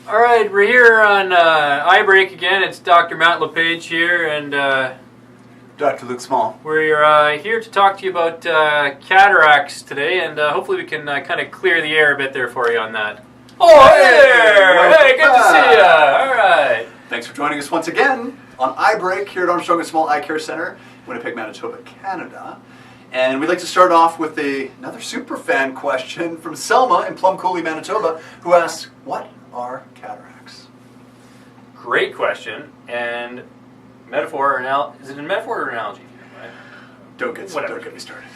All right, we're here on Eye Break again. It's Dr. Matt LePage here, and Dr. Luke Small. we're here to talk to you about cataracts today, and hopefully we can kind of clear the air a bit there for you on that. Oh, hey there! Hey, good to see you. All right. Thanks for joining us once again on Eye Break here at Armstrong and Small Eye Care Center, Winnipeg, Manitoba, Canada. And we'd like to start off with another super fan question from Selma in Plum Coulee, Manitoba, who asks, what are cataracts? Great question, and metaphor or is it a metaphor or an analogy? Right? Don't get me started.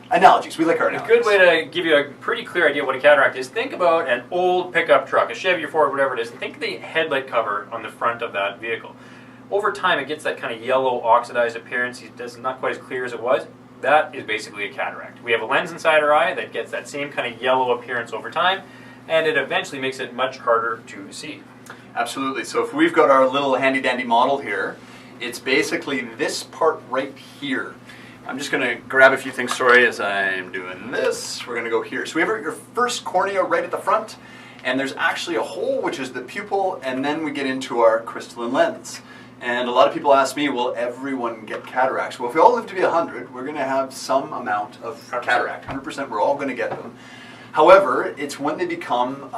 Analogies. We like our analogies. A good way to give you a pretty clear idea what a cataract is, think about an old pickup truck, a Chevy or Ford, whatever it is, and think of the headlight cover on the front of that vehicle. Over time, it gets that kind of yellow, oxidized appearance. It's not quite as clear as it was. That is basically a cataract. We have a lens inside our eye that gets that same kind of yellow appearance over time, and it eventually makes it much harder to see. Absolutely. So if we've got our little handy-dandy model here, it's basically this part right here. I'm just going to grab a few things, sorry, as I'm doing this. We're going to go here. So we have your first cornea right at the front, and there's actually a hole, which is the pupil, and then we get into our crystalline lens. And a lot of people ask me, will everyone get cataracts? Well, if we all live to be 100, we're going to have some amount of 100%. cataract. 100%, we're all going to get them. However, it's when they become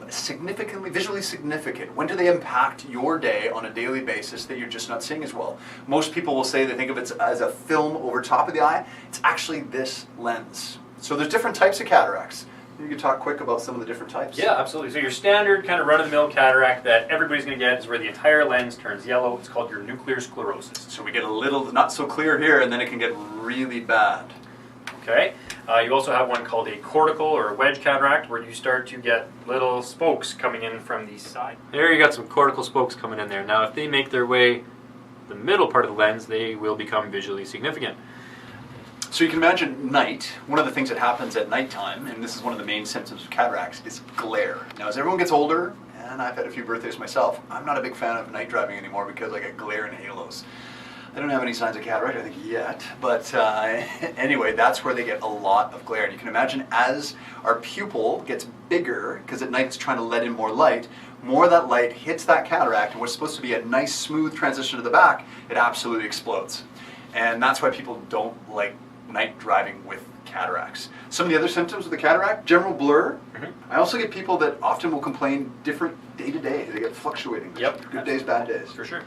visually significant. When do they impact your day on a daily basis that you're just not seeing as well? Most people will say they think of it as a film over top of the eye. It's actually this lens. So there's different types of cataracts. You can talk quick about some of the different types. Yeah, absolutely. So your standard kind of run-of-the-mill cataract that everybody's going to get is where the entire lens turns yellow. It's called your nuclear sclerosis. So we get a little not so clear here, and then it can get really bad. Okay. You also have one called a cortical or a wedge cataract, where you start to get little spokes coming in from the side. There you got some cortical spokes coming in there. Now, if they make their way the middle part of the lens, they will become visually significant. So you can imagine night, one of the things that happens at nighttime, and this is one of the main symptoms of cataracts, is glare. Now as everyone gets older, and I've had a few birthdays myself, I'm not a big fan of night driving anymore because I get glare and halos. I don't have any signs of cataract, I think, yet, but anyway, that's where they get a lot of glare. And you can imagine as our pupil gets bigger, because at night it's trying to let in more of that light hits that cataract, and what's supposed to be a nice smooth transition to the back, it absolutely explodes. And that's why people don't like night driving with cataracts. Some of the other symptoms of the cataract, general blur. I also get people that often will complain different day to day. They get fluctuating. Yep. Good days, bad days. For sure.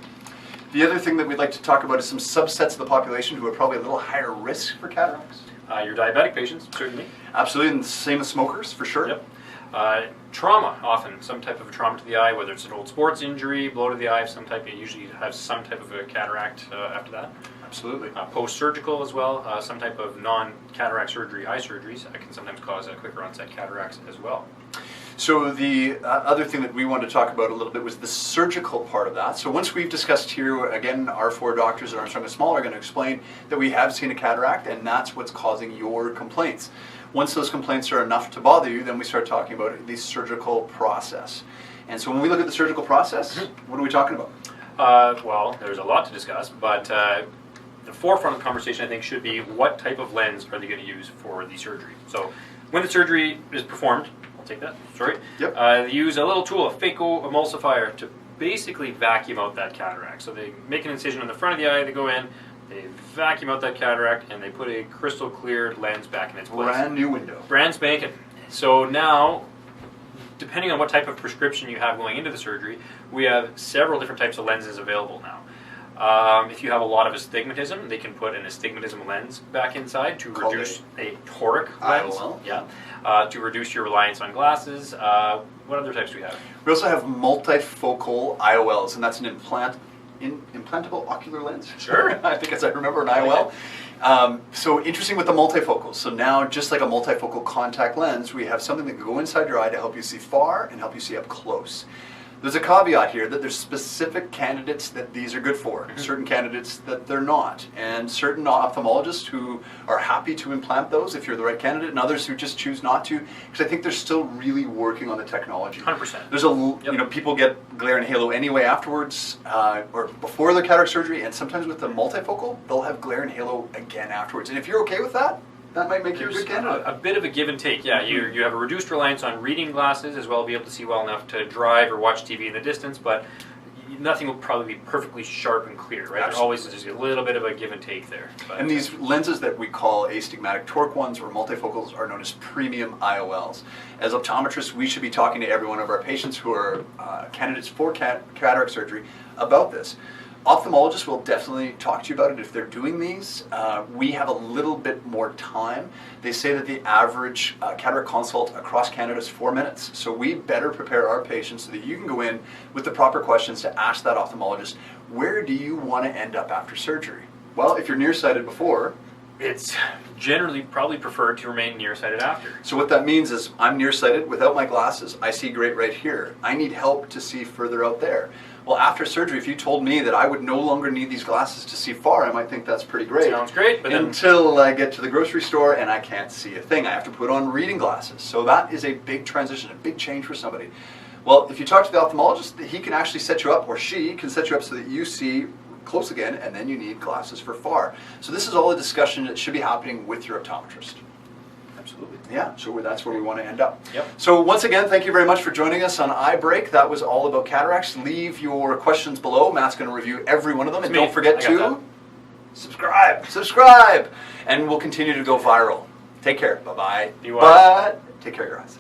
The other thing that we'd like to talk about is some subsets of the population who are probably a little higher risk for cataracts. Your diabetic patients, certainly. Absolutely, and the same as smokers, for sure. Yep. Trauma, often some type of a trauma to the eye, whether it's an old sports injury, blow to the eye of some type. You usually have some type of a cataract after that. Absolutely. Post-surgical as well, some type of non-cataract surgery, eye surgeries, can sometimes cause a quicker onset cataracts as well. So the other thing that we wanted to talk about a little bit was the surgical part of that. So once we've discussed here, again, our four doctors at Armstrong and Small are going to explain that we have seen a cataract, and that's what's causing your complaints. Once those complaints are enough to bother you, then we start talking about the surgical process. And so when we look at the surgical process, what are we talking about? Well, there's a lot to discuss, but the forefront of the conversation, I think, should be what type of lens are they going to use for the surgery. So when the surgery is performed, I'll take that, sorry, Yep. They use a little tool, a phacoemulsifier, to basically vacuum out that cataract. So they make an incision on the front of the eye, they go in, they vacuum out that cataract, and they put a crystal cleared lens back in its place. Brand new window. Brand spanking. So now, depending on what type of prescription you have going into the surgery, we have several different types of lenses available now. If you have a lot of astigmatism, they can put an astigmatism lens back inside to reduce a toric lens. IOL. Yeah. To reduce your reliance on glasses. What other types do we have? We also have multifocal IOLs, and that's an implantable ocular lens. Sure. I think as I remember an IOL. So interesting with the multifocals. So now, just like a multifocal contact lens, we have something that can go inside your eye to help you see far and help you see up close. There's a caveat here that there's specific candidates that these are good for, certain candidates that they're not, and certain ophthalmologists who are happy to implant those if you're the right candidate, and others who just choose not to, because I think they're still really working on the technology. 100%. There's people get glare and halo anyway afterwards, or before their cataract surgery, and sometimes with the multifocal, they'll have glare and halo again afterwards. And if you're okay with that, that might make you a good candidate. A bit of a give and take, yeah. You have a reduced reliance on reading glasses as well, be able to see well enough to drive or watch TV in the distance, but nothing will probably be perfectly sharp and clear, right? There's always just a little bit of a give and take there. But, and these lenses that we call astigmatic toric ones or multifocals are known as premium IOLs. As optometrists, we should be talking to every one of our patients who are candidates for cataract surgery about this. Ophthalmologists will definitely talk to you about it if they're doing these. We have a little bit more time. They say that the average cataract consult across Canada is 4 minutes. So we better prepare our patients so that you can go in with the proper questions to ask that ophthalmologist, where do you want to end up after surgery? Well, if you're nearsighted before, it's generally probably preferred to remain nearsighted after. So what that means is I'm nearsighted without my glasses. I see great right here. I need help to see further out there. Well, after surgery, if you told me that I would no longer need these glasses to see far, I might think that's pretty great. Sounds great, but until I get to the grocery store and I can't see a thing. I have to put on reading glasses. So that is a big transition, a big change for somebody. Well, if you talk to the ophthalmologist, he can actually set you up, or she can set you up so that you see close again, and then you need glasses for far. So this is all a discussion that should be happening with your optometrist. Absolutely. Yeah, so that's where we want to end up. Yep. So once again, thank you very much for joining us on Eye Break. That was all about cataracts. Leave your questions below. Matt's going to review every one of them. And don't forget to subscribe. And we'll continue to go viral. Take care. Bye-bye. Be wise. Take care, guys.